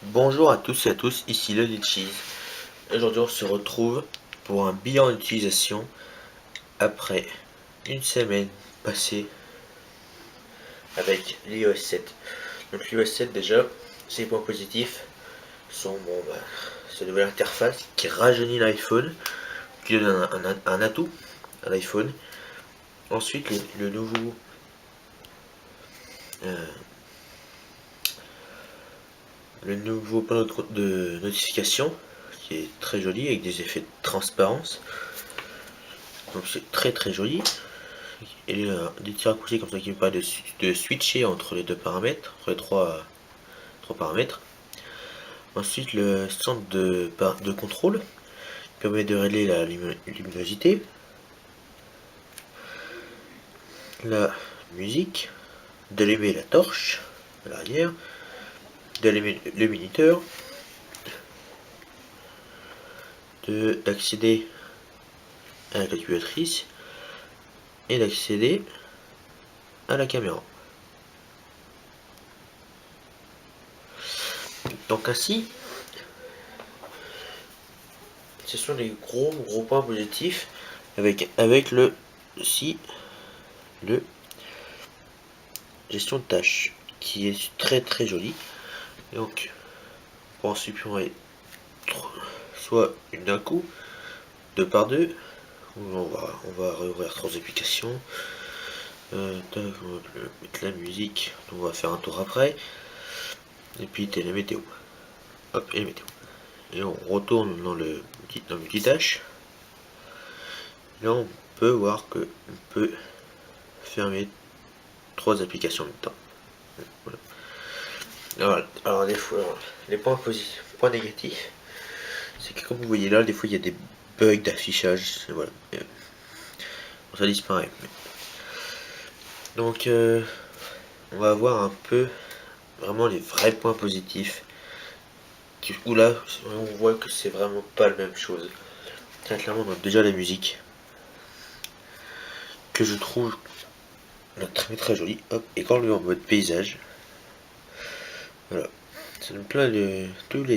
Bonjour à tous et à tous, ici le Cheese. Aujourd'hui on se retrouve pour un bilan d'utilisation après une semaine passée avec l'iOS 7. Donc l'iOS 7 déjà, ses points positifs sont cette nouvelle interface qui rajeunit l'iPhone, qui donne un atout à l'iPhone. Ensuite le nouveau panneau de notification qui est très joli avec des effets de transparence. Donc c'est très joli. Et des petits raccourcis comme ça qui me permettent de switcher entre les deux paramètres, entre les trois paramètres. Ensuite le centre de contrôle qui permet de régler la luminosité, la musique, d'allumer la torche à l'arrière, d'allumer le minuteur, d'accéder à la calculatrice et d'accéder à la caméra. Donc ainsi, ce sont les gros points positifs avec le gestion de tâches qui est très joli. Donc pour en supprimer soit une d'un coup, deux par deux, on va réouvrir trois applications. On va mettre la musique, on va faire un tour après. Et puis la météo. Hop, et la météo. Et on retourne dans le multitâche. Là on peut voir que on peut fermer trois applications en même temps. Voilà. Alors des fois, les points positifs, points négatifs, c'est que comme vous voyez là, des fois il y a des bugs d'affichage. Voilà. Ça disparaît. Donc on va voir un peu vraiment les vrais points positifs. Où là, on voit que c'est vraiment pas la même chose. Tiens, clairement, on a déjà la musique que je trouve très jolie. Hop, et quand on le met en mode paysage, voilà, ça donne plein de toutes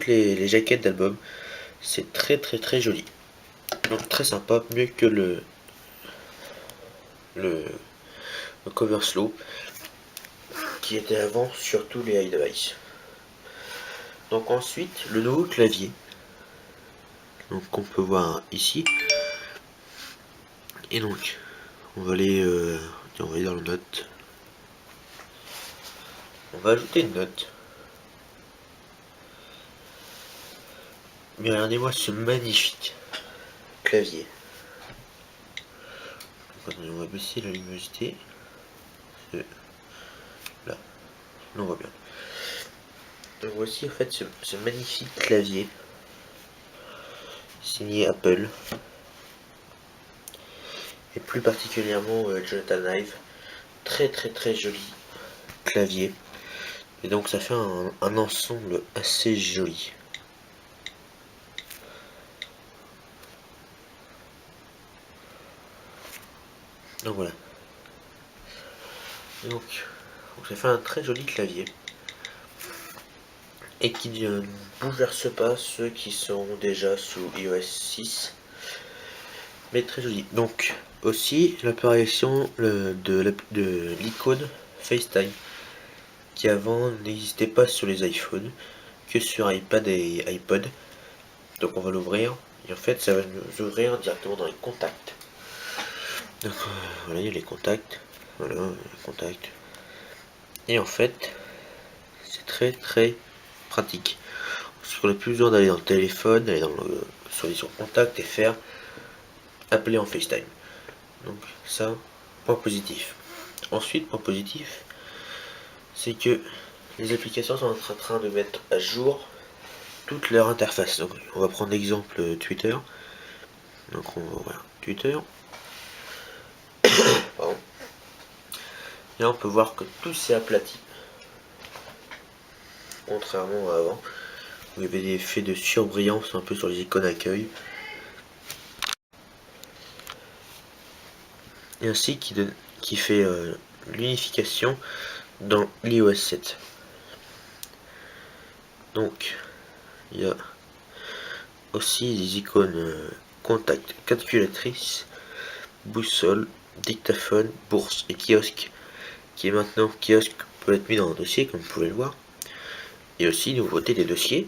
les jaquettes d'albums. C'est très joli. Donc très sympa, mieux que le cover slow qui était avant sur tous les iDevice. Donc ensuite le nouveau clavier, donc on peut voir ici. Et donc on va aller on va aller dans le note. On va ajouter une note. Mais regardez-moi ce magnifique clavier. On va baisser la luminosité. Là, on voit bien. Donc voici en fait ce magnifique clavier signé Apple. Et plus particulièrement Jonathan Ive. Très joli clavier. Et donc ça fait un ensemble assez joli. Donc voilà. Donc ça fait un très joli clavier. Et qui ne bouleverse pas ceux qui sont déjà sous iOS 6. Mais très joli. Donc aussi l'apparition de l'icône FaceTime qui avant n'existait pas sur les iPhones, que sur iPad et iPod. Donc on va l'ouvrir et en fait ça va nous ouvrir directement dans les contacts. Donc voilà, il y a les contacts. Voilà, les contacts. Et en fait, c'est très pratique. Parce qu'on n'a plus besoin d'aller dans le téléphone, d'aller sur contact et faire appeler en FaceTime. Donc ça, point positif. Ensuite, point positif, c'est que les applications sont en train de mettre à jour toute leur interface. Donc on va prendre l'exemple Twitter. Donc on va voir Twitter. Pardon. Et là on peut voir que tout s'est aplati. Contrairement à avant, où il y avait des effets de surbrillance un peu sur les icônes accueil. Et ainsi qui fait l'unification dans l'iOS 7. Donc il y a aussi des icônes contact, calculatrice, boussole, dictaphone, bourse et kiosque, qui est maintenant kiosque peut être mis dans un dossier comme vous pouvez le voir. Et aussi nouveauté des dossiers.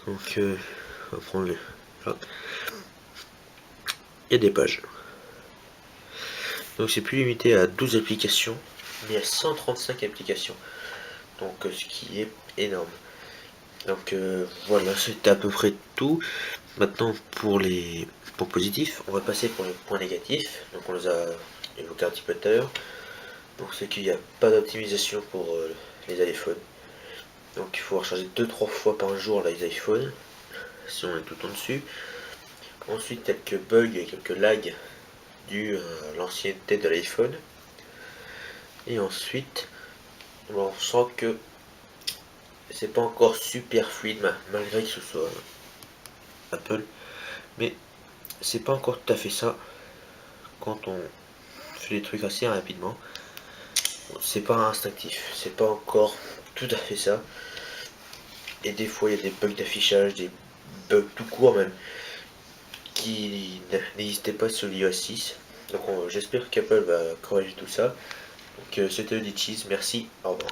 Donc on va prendre le. Là. Il y a des pages. Donc c'est plus limité à 12 applications, mais à 135 applications. Donc ce qui est énorme. Donc voilà, c'était à peu près tout. Maintenant pour les points positifs, on va passer pour les points négatifs. Donc on les a évoqués un petit peu tout à l'heure. Donc c'est qu'il n'y a pas d'optimisation pour les iPhones. Donc il faut recharger 2-3 fois par jour les iPhones, si on est tout en dessus. Ensuite quelques bugs et quelques lags dus à l'ancienneté de l'iPhone. Et ensuite on sent que c'est pas encore super fluide malgré que ce soit Apple, mais c'est pas encore tout à fait ça quand on fait des trucs assez rapidement. C'est pas instinctif, c'est pas encore tout à fait ça. Et des fois il y a des bugs d'affichage, des bugs tout court même, qui n'existaient pas sur l'iOS 6. Donc j'espère qu'Apple va corriger tout ça. Donc c'était Cheese, merci, au revoir.